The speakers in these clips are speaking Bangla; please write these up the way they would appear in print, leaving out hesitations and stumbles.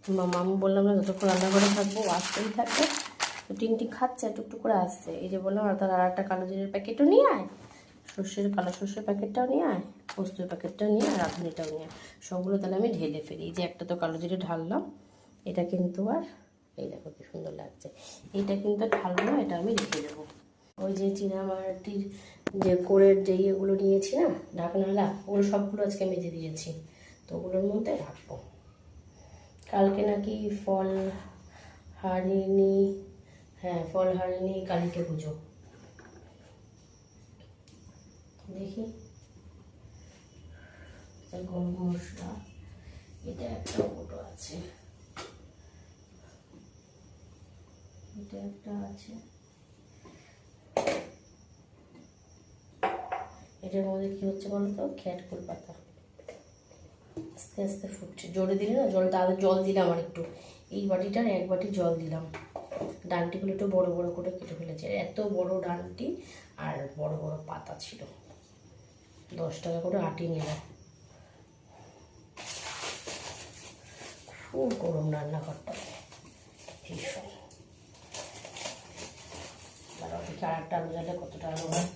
মামু বললাম না যতক্ষণ রান্না করে থাকবো আসতেই থাকবে। তো টিনটি খাচ্ছে টুকটুক করে আসছে। এই যে বললাম আর তার আর একটা কালো জিরের প্যাকেটও নিয়ে আয়, কালো সর্ষের প্যাকেটটাও নিয়ে আয়, পোস্তর প্যাকেটটাও নিয়ে আয়, রাঁধুনিটাও নিয়ে আয়। সবগুলো তাহলে আমি ঢেলে ফেলি। এই যে একটা তো কালো জিরে ঢাললাম, এটা কিন্তু আর এই দেখো কি সুন্দর লাগছে। এইটা কিন্তু ঢালবো না, এটা আমি রেখে দেবো। ওই যে চীনামাটির যে কোরের যে ইয়েগুলো নিয়েছি না ঢাকনালা, ওগুলো সবগুলো আজকে মেজে দিয়েছি, তো ওগুলোর মধ্যে রাখবো। কালকে নাকি ফল হারিনি, হ্যাঁ ফল হারিনি কালীকে পুজো। দেখি গরম মশলা, এটা একটা ফটো আছে, এটা একটা আছে, এটার মধ্যে কি হচ্ছে বলতো, খ্যাটকুল পাতা আস্তে আস্তে ফুটছে। জোরে দিলে না জলটা, আরো জল দিলাম আর একটু, এই বাটিটার 1 বাটি জল দিলাম। ডানটিগুলো একটু বড় বড় করে কেটে ফেলেছে, এত বড় ডানটি আর বড় বড় পাতা ছিল। 10 টাকা করে আটি নিলাম। খুব গরম রান্নাঘরটা, ভীষণ। তারা ওদিকে আর একটা আলু জ্বালে কতটা আলু হয়।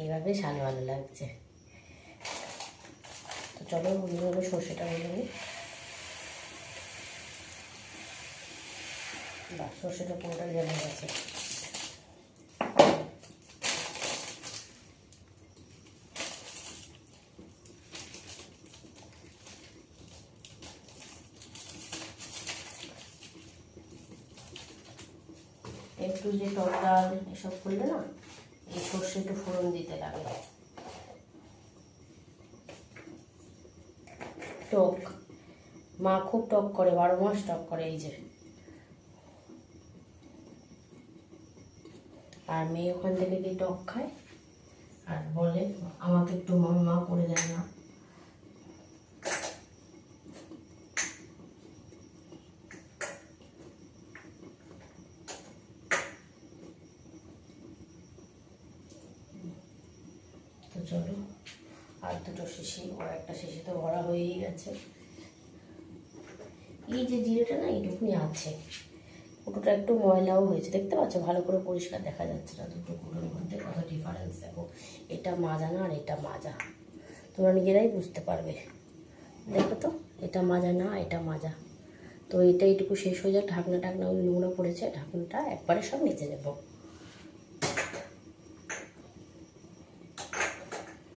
এবার বেশ ভালো ভালো লাগছে। তো চলো বন্ধুগুলো সর্ষেটা বলে নিই। বা সর্ষেটা পুরোটা জেনে গেছে। একটু যে টক ডাল এসব করলে না এই সর্ষে একটু ফোড়ন দিতে লাগে। টক মা খুব টক করে, 12 মাস টক করে এই যে। আর মেয়ে ওখান থেকে গিয়ে টক খায় আর বলে আমাকে একটু মা করে দেয় না। তো চলো আর দুটো শিশি, আর একটা শিশি তো ভরা হয়েই গেছে। এই যে জিরেটা না এইটুকুনি আছে, কুটোটা একটু ময়লাও হয়েছে, দেখতে পাচ্ছ ভালো করে পরিষ্কার দেখা যাচ্ছে না দুটো কুটোর মধ্যে কত ডিফারেন্স। দেখো এটা মাজা না আর এটা মাজা, তোমরা নিজেরাই বুঝতে পারবে। দেখো তো এটা মাজা না এটা মাজা। তো এটা এইটুকু শেষ হয়ে যাক, ঢাকনা ওই নোংরা পড়েছে, ঢাকনাটা একবারে সব নিচে দেবো।